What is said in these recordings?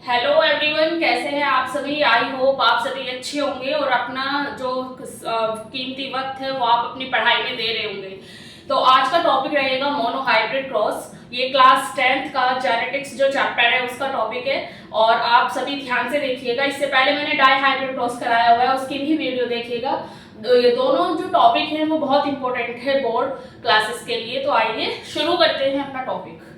Hello everyone, कैसे हैं आप सभी। आई होप आप सभी अच्छे होंगे और अपना जो कीमती वक्त है वो आप अपनी पढ़ाई में दे रहे होंगे। तो आज का टॉपिक रहेगा मोनोहाइब्रिड क्रॉस। ये क्लास 10th का जेनेटिक्स जो चैप्टर है उसका टॉपिक है और आप सभी ध्यान से देखिएगा। इससे पहले मैंने डाईहाइब्रिड क्रॉस कराया हुआ है, उसकी भी वीडियो देखिएगा। ये दोनों जो टॉपिक हैं वो बहुत इंपॉर्टेंट है बोर्ड क्लासेस के लिए। तो आइए शुरू करते हैं अपना टॉपिक।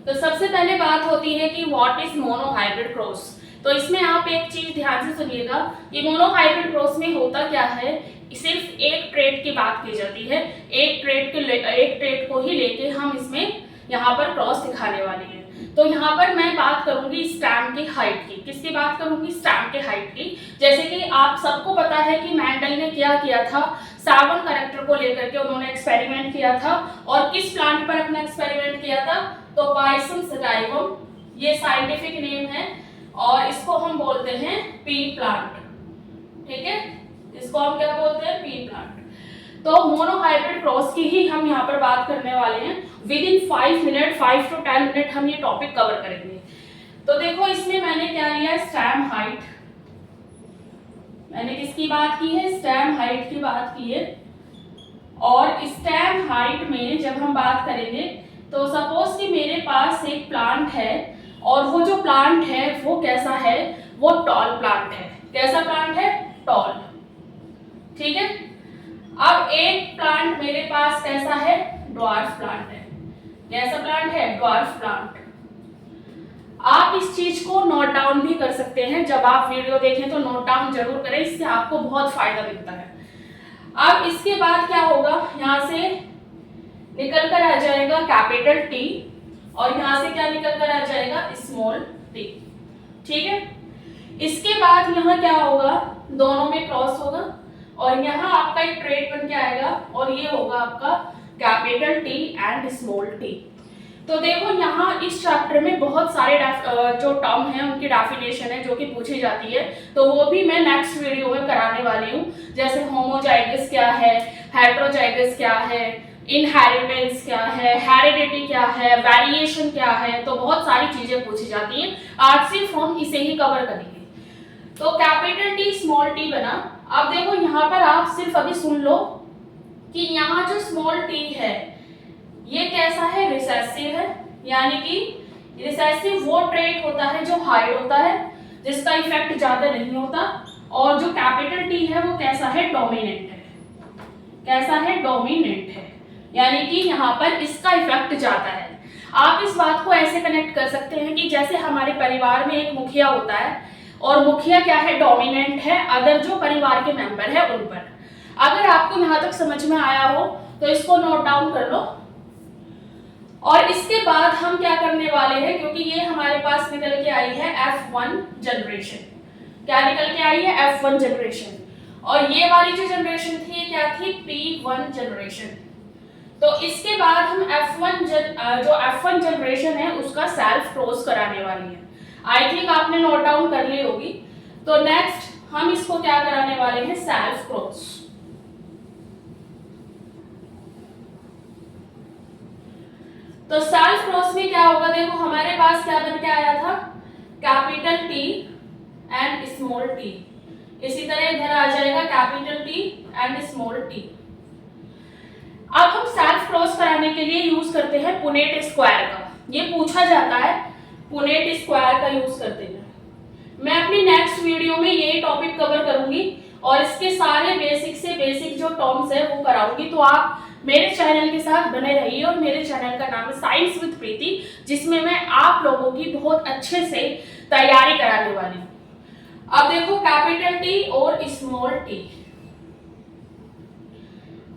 तो सबसे पहले बात होती है कि व्हाट इज मोनोहाइब्रिड क्रॉस। तो इसमें आप एक चीज ध्यान से सुनिएगा कि मोनोहाइब्रिड क्रॉस में होता क्या है। सिर्फ एक ट्रेट की बात की जाती है, एक ट्रेट को ही लेके हम इसमें यहाँ पर क्रॉस दिखाने वाले हैं। तो यहाँ पर मैं बात करूंगी स्टैम की हाइट की। किसकी बात करूंगी? स्टैम के हाइट की। जैसे कि आप सबको पता है कि मैंडल ने क्या किया था, साबन करेक्टर को लेकर के उन्होंने एक्सपेरिमेंट किया था। और किस प्लांट पर अपना एक्सपेरिमेंट किया था? तो पाइसम सटाइवम, ये साइंटिफिक नेम है और इसको हम बोलते हैं पी प्लांट। ठीक है, इसको हम क्या बोलते हैं? P plant. तो मोनोहाइब्रिड क्रॉस की ही हम यहाँ पर बात करने वाले हैं। विद इन 5 to 10 मिनट हम ये टॉपिक कवर करेंगे। तो देखो इसमें मैंने क्या लिया, स्टेम हाइट। मैंने किसकी बात की है? स्टेम हाइट की बात की है। और स्टेम हाइट में जब हम बात करेंगे तो सपोज कि मेरे पास एक प्लांट है और वो जो प्लांट है वो कैसा है? वो टॉल प्लांट है। कैसा प्लांट है? टॉल। ठीक है। अब एक प्लांट मेरे पास कैसा है? ड्वार्फ प्लांट है। कैसा प्लांट है? Dwarf plant. आप इस चीज को नोट डाउन भी कर सकते हैं। जब आप वीडियो देखें तो नोट डाउन जरूर करें, इससे आपको बहुत फायदा मिलता है। अब इसके बाद क्या होगा, यहां से निकल कर आ जाएगा कैपिटल टी और यहां से क्या निकल कर आ जाएगा? Small T. ठीक है। इसके बाद यहाँ क्या होगा? दोनों में क्रॉस होगा और यहाँ आपका एक ट्रेट बन के आएगा और ये होगा आपका capital T and small T. तो देखो यहाँ इस चैप्टर में बहुत सारे जो टर्म है उनकी डेफिनेशन है जो कि पूछी जाती है। तो वो भी मैं नेक्स्ट वीडियो में कराने वाली हूँ। जैसे होमोजाइगस क्या है, हेट्रोजाइगस क्या है, इनहेरिटेंस क्या है, हेरिडिटी क्या है, वेरिएशन क्या है। तो बहुत सारी चीजें पूछी जाती हैं। आज सिर्फ हम इसे ही कवर करेंगे। तो कैपिटल टी स्मॉल टी बना। अब देखो यहाँ पर आप सिर्फ अभी सुन लो कि यहाँ जो स्मॉल टी है ये कैसा है? रिसेसिव है। यानी कि रिसेसिव वो ट्रेट होता है जो हाइड होता है, जिसका इफेक्ट ज्यादा नहीं होता। और जो कैपिटल टी है वो कैसा है? डोमिनेंट है। कैसा है? डोमिनेंट है। यानी कि यहाँ पर इसका इफेक्ट ज्यादा है। आप इस बात को ऐसे कनेक्ट कर सकते हैं कि जैसे हमारे परिवार में एक मुखिया होता है और मुखिया क्या है? डोमिनेंट है अदर जो परिवार के मेंबर है उन पर। अगर आपको यहाँ तक समझ में आया हो तो इसको नोट डाउन कर लो। और इसके बाद हम क्या करने वाले हैं, क्योंकि ये हमारे पास निकल के आई है F1 जनरेशन। क्या निकल के आई है? F1 generation. और ये वाली जो जनरेशन थी ये क्या थी? P1 generation. तो इसके बाद हम जो F1 जनरेशन है उसका सेल्फ क्रॉस कराने वाली है। आई थिंक आपने नोट डाउन कर ली होगी। तो नेक्स्ट हम इसको क्या कराने वाले हैं? Self cross. तो सेल्फ क्रॉस में क्या होगा? देखो हमारे पास क्या बन के आया था? Capital T and small T. इसी तरह इधर आ जाएगा capital T and small T. अब हम सेल्फ क्रॉस कराने के लिए यूज करते हैं पुनेट स्क्वायर का। ये पूछा जाता है, पुनेट स्क्वायर का यूज करते हैं। मैं अपनी नेक्स्ट वीडियो में ये टॉपिक कवर करूंगी और इसके सारे बेसिक से बेसिक जो टर्म्स है वो कराऊंगी। तो आप मेरे चैनल के साथ बने रहिए। और मेरे चैनल का नाम है साइंस विद प्रीति, जिसमें मैं आप लोगों की बहुत अच्छे से तैयारी कराने वाली हूँ। अब देखो कैपिटल टी और स्मॉल टी।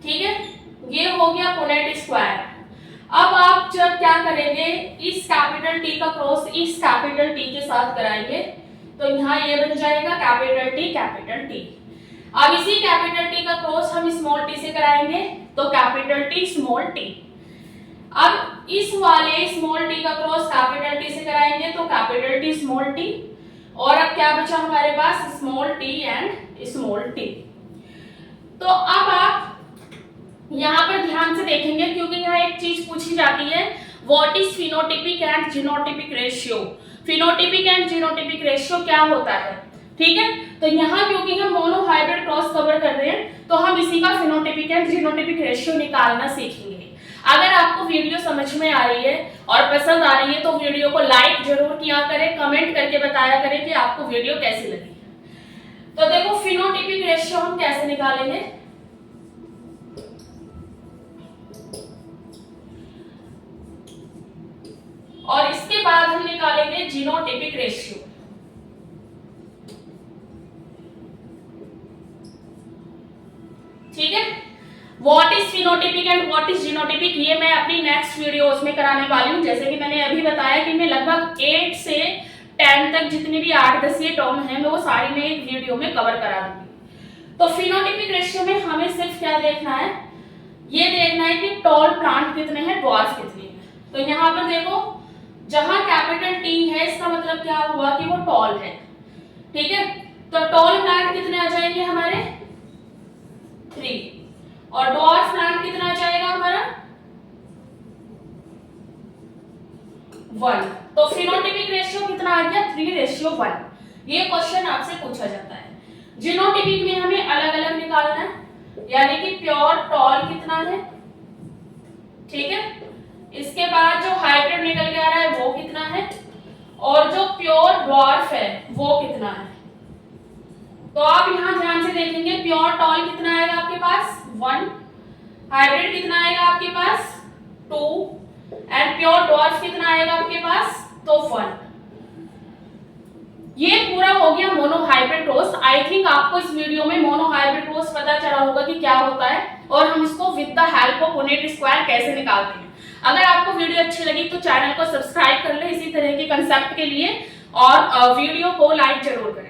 ठीक है, ये हो गया पुनेट स्क्वायर। अब आप जब क्या करेंगे, इस कैपिटल टी का क्रॉस इस कैपिटल टी के साथ कराएंगे तो यहाँ ये बन जाएगा कैपिटल टी कैपिटल टी। अब इसी कैपिटल टी का क्रॉस हम स्मॉल टी से कराएंगे तो कैपिटल टी स्मॉल टी। अब इस वाले स्मॉल टी का क्रॉस कैपिटल टी से कराएंगे तो कैपिटल टी स्मॉल टी। और अब क्या बचा हमारे पास, small T and small T. तो अब आप यहाँ पर ध्यान से देखेंगे क्योंकि यहाँ एक चीज पूछी जाती है, what is phenotypic and genotypic ratio. Phenotypic and genotypic ratio क्या होता है, ठीक है। तो यहाँ क्योंकि हम मोनो हाइब्रिड क्रॉस कवर कर रहे हैं तो हम इसी का फिनोटिपिक एंड जीनोटिपिक रेशियो निकालना सीखेंगे। अगर आपको वीडियो समझ में आ रही है और पसंद आ रही है तो वीडियो को लाइक जरूर किया करें, कमेंट करके बताया करें कि आपको वीडियो कैसी लगी। तो देखो फिनोटिपिक रेशियो हम कैसे निकालेंगे, और इसके बाद हम निकालेंगे जीनोटिपिक रेशियो। ठीक है, what is phenotypic and what is genotypic ये मैं अपनी नेक्स्ट वीडियोस में कराने वाली हूँ। जैसे कि मैंने अभी बताया कि मैं लगभग 8 से 10 तक जितनी भी 8-10 ये टर्म है मैं वो सारी में एक वीडियो में कवर करा दूंगी। तो फिनोटिपिक रेशियो में हमें सिर्फ क्या देखना है, ये देखना है कि टॉल प्लांट कितने हैं, ड्वार्फ कितने हैं। तो यहाँ पर देखो जहां कैपिटल टी है इसका मतलब क्या हुआ कि वो टॉल है, ठीक है। तो टॉल प्लांट कितने आ जाएंगे हमारे 3, और ड्वार्फ प्लांट कितना आ जाएगा हमारा 1। तो फिनोटिपिक रेशियो कितना आ गया 3:1। ये क्वेश्चन आपसे पूछा जाता है। जीनोटिपिक में हमें अलग अलग निकालना है, यानी कि प्योर टॉल कितना है, ठीक है। इसके बाद जो हाइब्रिड निकल के आ रहा है वो कितना है, और जो प्योर ड्वार्फ है वो कितना है। तो आप यहां ध्यान से देखेंगे, प्योर टॉल कितना आएगा आपके पास 1, हाइब्रिड कितना आएगा आपके पास 2 एंड प्योर ड्वार्फ कितना आएगा आपके पास तो 1। ये पूरा हो गया mono hybrid cross. I think आपको इस वीडियो में मोनो हाइब्रिड क्रॉस पता चला होगा कि क्या होता है और हम इसको with the help of Punnett square कैसे निकालते हैं। अगर आपको वीडियो अच्छी लगी तो चैनल को सब्सक्राइब कर ले इसी तरह के कंसेप्ट के लिए, और वीडियो को लाइक जरूर करें।